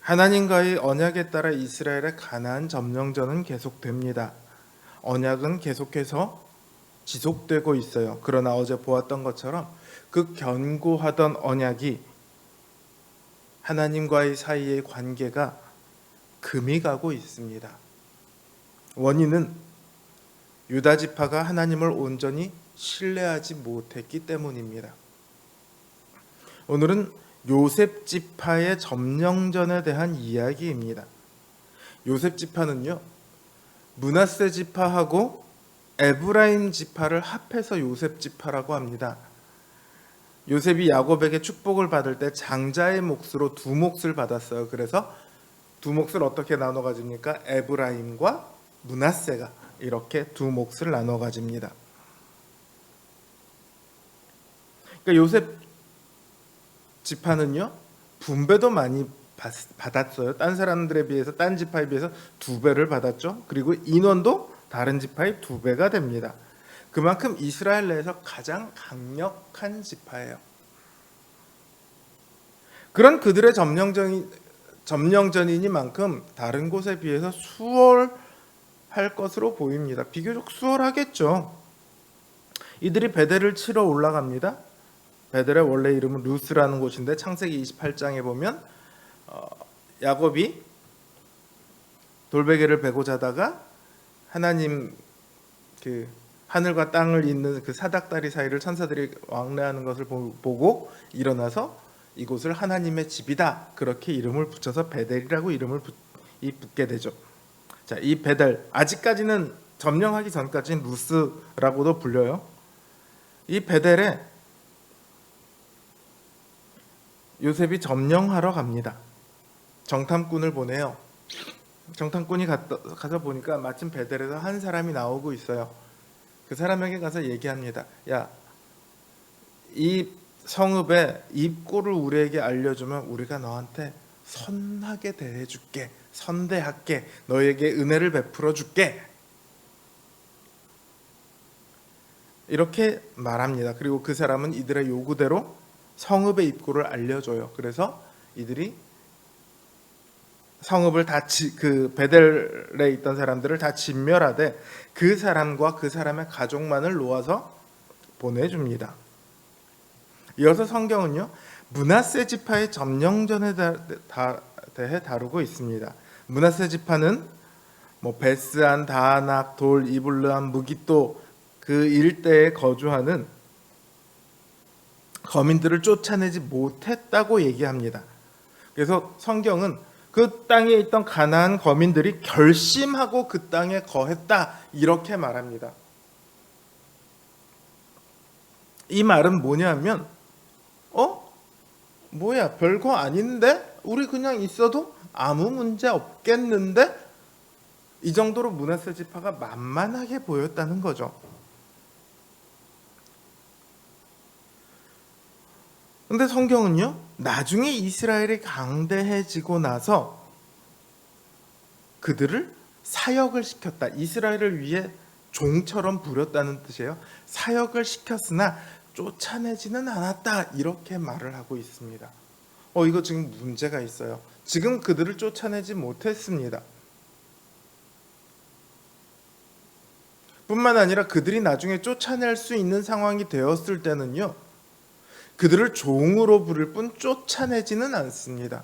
하나님과의 언약에 따라 이스라엘의 가나안 점령전은 계속됩니다. 언약은 계속해서 지속되고 있어요. 그러나 어제 보았던 것처럼 그 견고하던 언약이 하나님과의 사이의 관계가 금이 가고 있습니다. 원인은 유다 지파가 하나님을 온전히 신뢰하지 못했기 때문입니다. 오늘은 요셉 지파의 점령전에 대한 이야기입니다. 요셉 지파는요, 므낫세 지파하고 에브라임 지파를 합해서 요셉 지파라고 합니다. 요셉이 야곱에게 축복을 받을 때 장자의 몫으로 두 몫을 받았어요. 그래서 두 몫을 어떻게 나눠 가집니까? 에브라임과 므낫세가 이렇게 두 몫을 나눠 가집니다. 그러니까 요셉 지파는요, 분배도 많이 받았어요. 딴 사람들에 비해서, 딴 지파에 비해서 2배를 받았죠. 그리고 인원도 다른 지파의 2배가 됩니다. 그만큼 이스라엘 내에서 가장 강력한 지파예요. 그런 그들의 점령전이니만큼 다른 곳에 비해서 수월할 것으로 보입니다. 비교적 수월하겠죠. 이들이 베델을 치러 올라갑니다. 베델의 원래 이름은 루스라는 곳인데 창세기 28장에 보면 야곱이 돌베개를 베고 자다가 하나님 그 하늘과 땅을 잇는 그 사닥다리 사이를 천사들이 왕래하는 것을 보고 일어나서 이곳을 하나님의 집이다, 그렇게 이름을 붙여서 베델이라고 이름을 붙게 되죠. 자, 이 베델, 아직까지는 점령하기 전까지는 루스라고도 불려요. 이 베델에 요셉이 점령하러 갑니다. 정탐꾼을 보내요. 정탐꾼이 가서 보니까 마침 베델에서 한 사람이 나오고 있어요. 그 사람에게 가서 얘기합니다. 야, 이 성읍의 입구를 우리에게 알려주면 우리가 너한테 선하게 대해줄게, 선대할게, 너에게 은혜를 베풀어 줄게, 이렇게 말합니다. 그리고 그 사람은 이들의 요구대로 성읍의 입구를 알려줘요. 그래서 이들이 성읍을 그 베델에 있던 사람들을 다 진멸하되 그 사람과 그 사람의 가족만을 놓아서 보내줍니다. 이어서 성경은요, 므낫세 지파의 점령전에 대해 다루고 있습니다. 므낫세 지파는 베스안, 다아낙, 돌, 이블르함, 무깃도 그 일대에 거주하는 거민들을 쫓아내지 못했다고 얘기합니다. 그래서 성경은 그 땅에 있던 가나안 거민들이 결심하고 그 땅에 거했다, 이렇게 말합니다. 이 말은 뭐냐면 뭐야, 별거 아닌데? 우리 그냥 있어도 아무 문제 없겠는데? 이 정도로 므낫세 지파가 만만하게 보였다는 거죠. 근데 성경은요, 나중에 이스라엘이 강대해지고 나서 그들을 사역을 시켰다, 이스라엘을 위해 종처럼 부렸다는 뜻이에요. 사역을 시켰으나 쫓아내지는 않았다, 이렇게 말을 하고 있습니다. 이거 지금 문제가 있어요. 지금 그들을 쫓아내지 못했습니다. 뿐만 아니라 그들이 나중에 쫓아낼 수 있는 상황이 되었을 때는요, 그들을 종으로 부를 뿐 쫓아내지는 않습니다.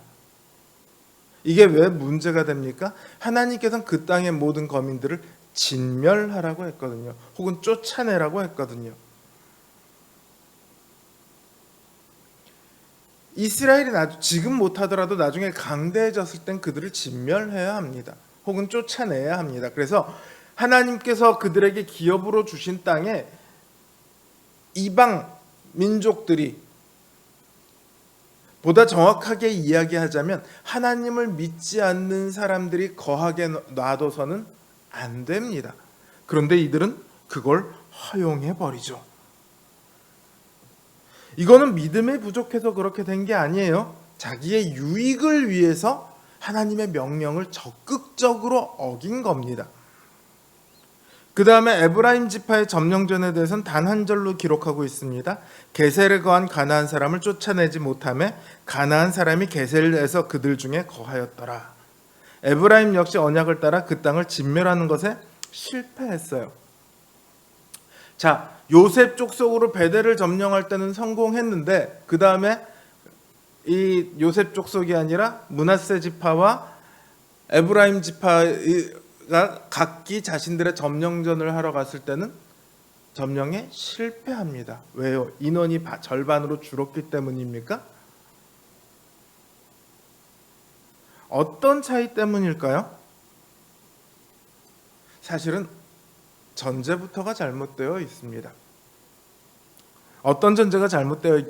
이게 왜 문제가 됩니까? 하나님께서는 그 땅의 모든 거민들을 진멸하라고 했거든요. 혹은 쫓아내라고 했거든요. 이스라엘이 지금 못하더라도 나중에 강대해졌을 땐 그들을 진멸해야 합니다. 혹은 쫓아내야 합니다. 그래서 하나님께서 그들에게 기업으로 주신 땅에 이방 민족들이, 보다 정확하게 이야기하자면 하나님을 믿지 않는 사람들이 거하게 놔둬서는 안 됩니다. 그런데 이들은 그걸 허용해버리죠. 이거는 믿음에 부족해서 그렇게 된 게 아니에요. 자기의 유익을 위해서 하나님의 명령을 적극적으로 어긴 겁니다. 그 다음에 에브라임 지파의 점령전에 대해서는 단 한 절로 기록하고 있습니다. 게셀에 거한 가나안 사람을 쫓아내지 못하며 가나안 사람이 게셀에서 그들 중에 거하였더라. 에브라임 역시 언약을 따라 그 땅을 진멸하는 것에 실패했어요. 자, 요셉 족속으로 베델을 점령할 때는 성공했는데 그 다음에 이 요셉 족속이 아니라 므낫세 지파와 에브라임 지파가 각기 자신들의 점령전을 하러 갔을 때는 점령에 실패합니다. 왜요? 인원이 절반으로 줄었기 때문입니까? 어떤 차이 때문일까요? 사실은 전제부터가 잘못되어 있습니다. 어떤 전제가 잘못되어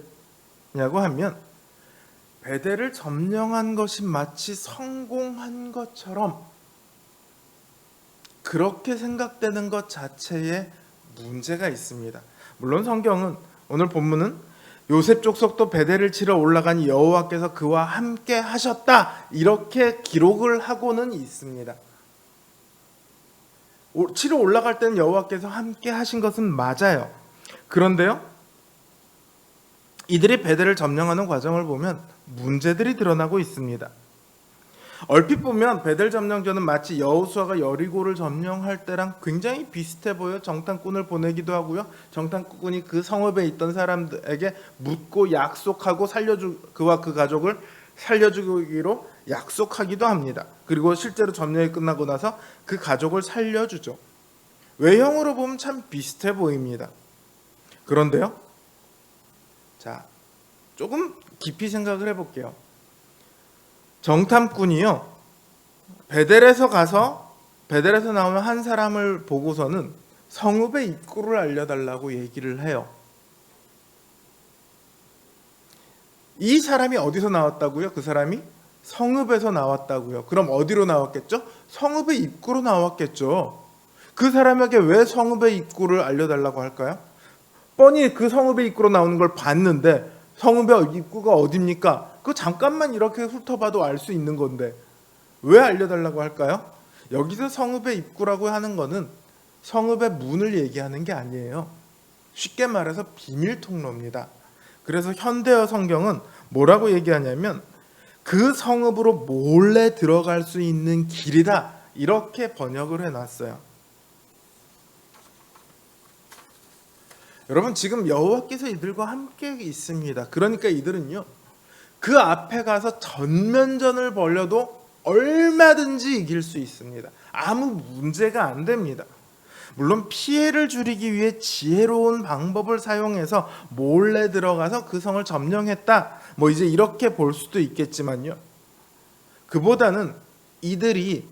있냐고 하면 베델을 점령한 것이 마치 성공한 것처럼 그렇게 생각되는 것 자체에 문제가 있습니다. 물론 성경은 오늘 본문은 요셉 족속도 베델을 치러 올라간 여호와께서 그와 함께 하셨다 이렇게 기록을 하고는 있습니다. 치러 올라갈 때는 여호와께서 함께 하신 것은 맞아요. 그런데요, 이들이 베델을 점령하는 과정을 보면 문제들이 드러나고 있습니다. 얼핏 보면 베델 점령전은 마치 여호수아가 여리고를 점령할 때랑 굉장히 비슷해 보여. 정탐꾼을 보내기도 하고요. 정탐꾼이 그 성읍에 있던 사람들에게 묻고 약속하고 그와 그 가족을 살려주기로 약속하기도 합니다. 그리고 실제로 점령이 끝나고 나서 그 가족을 살려주죠. 외형으로 보면 참 비슷해 보입니다. 그런데요, 자, 조금 깊이 생각을 해볼게요. 정탐꾼이요, 베델에서 나오는 한 사람을 보고서는 성읍의 입구를 알려달라고 얘기를 해요. 이 사람이 어디서 나왔다고요? 그 사람이 성읍에서 나왔다고요. 그럼 어디로 나왔겠죠? 성읍의 입구로 나왔겠죠. 그 사람에게 왜 성읍의 입구를 알려달라고 할까요? 뻔히 그 성읍의 입구로 나오는 걸 봤는데 성읍의 입구가 어딥니까? 그거 잠깐만 이렇게 훑어봐도 알 수 있는 건데 왜 알려달라고 할까요? 여기서 성읍의 입구라고 하는 거는 성읍의 문을 얘기하는 게 아니에요. 쉽게 말해서 비밀 통로입니다. 그래서 현대어 성경은 뭐라고 얘기하냐면 그 성읍으로 몰래 들어갈 수 있는 길이다 이렇게 번역을 해놨어요. 여러분, 지금 여호와께서 이들과 함께 있습니다. 그러니까 이들은요, 그 앞에 가서 전면전을 벌여도 얼마든지 이길 수 있습니다. 아무 문제가 안 됩니다. 물론 피해를 줄이기 위해 지혜로운 방법을 사용해서 몰래 들어가서 그 성을 점령했다, 뭐 이제 이렇게 볼 수도 있겠지만요, 그보다는 이들이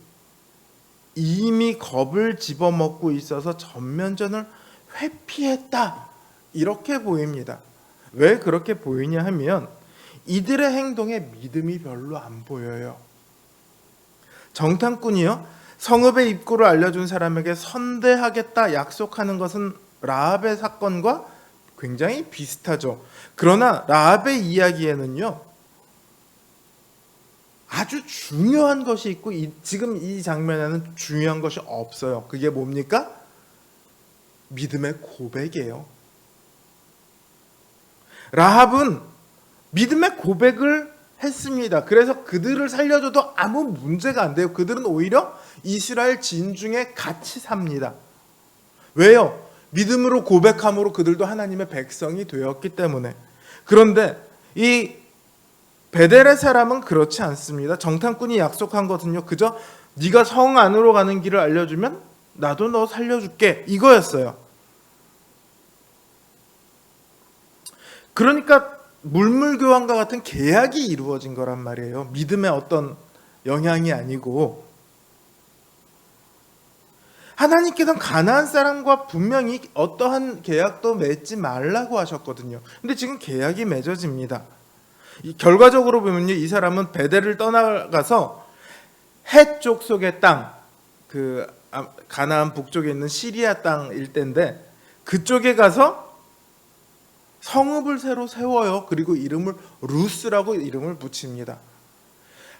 이미 겁을 집어먹고 있어서 전면전을 회피했다 이렇게 보입니다. 왜 그렇게 보이냐 하면 이들의 행동에 믿음이 별로 안 보여요. 정탐꾼이요, 성읍의 입구를 알려준 사람에게 선대하겠다 약속하는 것은 라합의 사건과 굉장히 비슷하죠. 그러나 라합의 이야기에는요, 아주 중요한 것이 있고 지금 이 장면에는 중요한 것이 없어요. 그게 뭡니까? 믿음의 고백이에요. 라합은 믿음의 고백을 했습니다. 그래서 그들을 살려줘도 아무 문제가 안 돼요. 그들은 오히려 이스라엘 진중에 같이 삽니다. 왜요? 믿음으로 고백함으로 그들도 하나님의 백성이 되었기 때문에. 그런데 이 베델의 사람은 그렇지 않습니다. 정탐꾼이 약속한 것은요, 그저 네가 성 안으로 가는 길을 알려주면 나도 너 살려줄게 이거였어요. 그러니까 물물교환과 같은 계약이 이루어진 거란 말이에요. 믿음의 어떤 영향이 아니고. 하나님께서는 가나안 사람과 분명히 어떠한 계약도 맺지 말라고 하셨거든요. 근데 지금 계약이 맺어집니다. 결과적으로 보면요, 이 사람은 베델을 떠나가서 헷 족속의 땅, 그 가나안 북쪽에 있는 시리아 땅 일대인데 그쪽에 가서 성읍을 새로 세워요. 그리고 이름을 루스라고 이름을 붙입니다.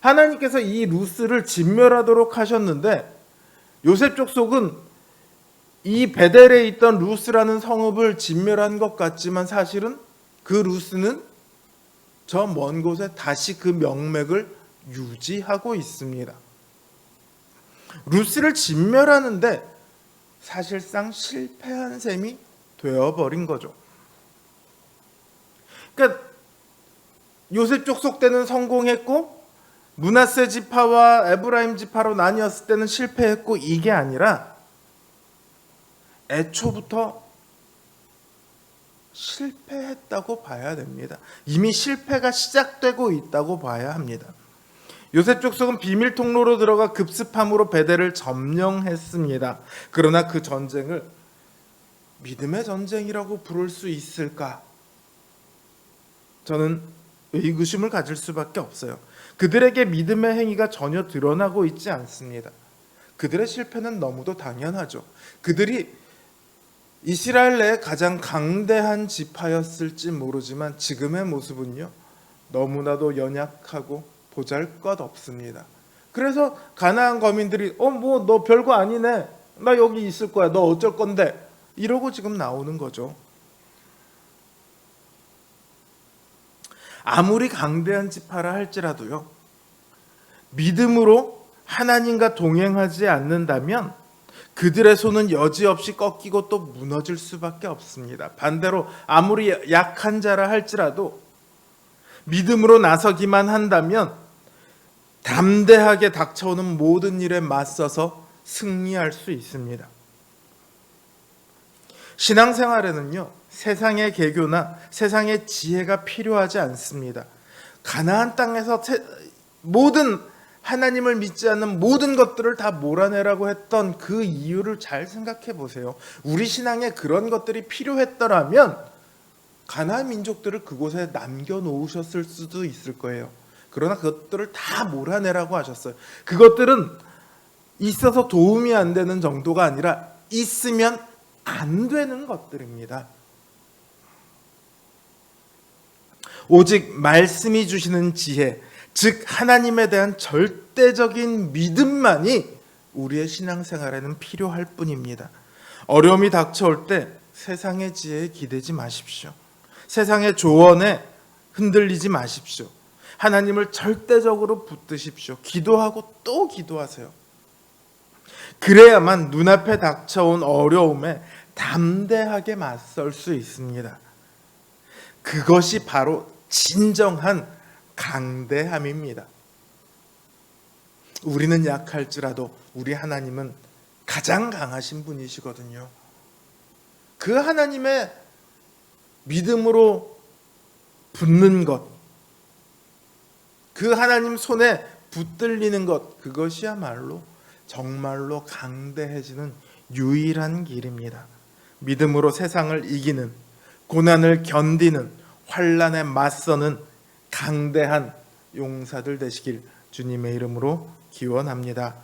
하나님께서 이 루스를 진멸하도록 하셨는데 요셉 족속은 이 베델에 있던 루스라는 성읍을 진멸한 것 같지만 사실은 그 루스는 저 먼 곳에 다시 그 명맥을 유지하고 있습니다. 루스를 진멸하는데 사실상 실패한 셈이 되어버린 거죠. 그러니까 요셉 족속 때는 성공했고 므낫세 지파와 에브라임 지파로 나뉘었을 때는 실패했고, 이게 아니라 애초부터 실패했다고 봐야 됩니다. 이미 실패가 시작되고 있다고 봐야 합니다. 요셉 족속은 비밀 통로로 들어가 급습함으로 베델을 점령했습니다. 그러나 그 전쟁을 믿음의 전쟁이라고 부를 수 있을까? 저는 의구심을 가질 수밖에 없어요. 그들에게 믿음의 행위가 전혀 드러나고 있지 않습니다. 그들의 실패는 너무도 당연하죠. 그들이 이스라엘 내 가장 강대한 지파였을지 모르지만 지금의 모습은요, 너무나도 연약하고 보잘것없습니다. 그래서 가나안 거민들이 뭐 너 별거 아니네, 나 여기 있을 거야, 너 어쩔 건데, 이러고 지금 나오는 거죠. 아무리 강대한 지파라 할지라도요, 믿음으로 하나님과 동행하지 않는다면 그들의 손은 여지없이 꺾이고 또 무너질 수밖에 없습니다. 반대로 아무리 약한 자라 할지라도 믿음으로 나서기만 한다면 담대하게 닥쳐오는 모든 일에 맞서서 승리할 수 있습니다. 신앙생활에는요, 세상의 개교나 세상의 지혜가 필요하지 않습니다. 가나안 땅에서 모든 하나님을 믿지 않는 모든 것들을 다 몰아내라고 했던 그 이유를 잘 생각해 보세요. 우리 신앙에 그런 것들이 필요했더라면 가나안 민족들을 그곳에 남겨놓으셨을 수도 있을 거예요. 그러나 그것들을 다 몰아내라고 하셨어요. 그것들은 있어서 도움이 안 되는 정도가 아니라 있으면 안 되는 것들입니다. 오직 말씀이 주시는 지혜, 즉 하나님에 대한 절대적인 믿음만이 우리의 신앙생활에는 필요할 뿐입니다. 어려움이 닥쳐올 때 세상의 지혜에 기대지 마십시오. 세상의 조언에 흔들리지 마십시오. 하나님을 절대적으로 붙드십시오. 기도하고 또 기도하세요. 그래야만 눈앞에 닥쳐온 어려움에 담대하게 맞설 수 있습니다. 그것이 바로 진정한 강대함입니다. 우리는 약할지라도 우리 하나님은 가장 강하신 분이시거든요. 그 하나님의 믿음으로 붙는 것, 그 하나님 손에 붙들리는 것, 그것이야말로 정말로 강대해지는 유일한 길입니다. 믿음으로 세상을 이기는, 고난을 견디는, 환난에 맞서는 강대한 용사들 되시길 주님의 이름으로 기원합니다.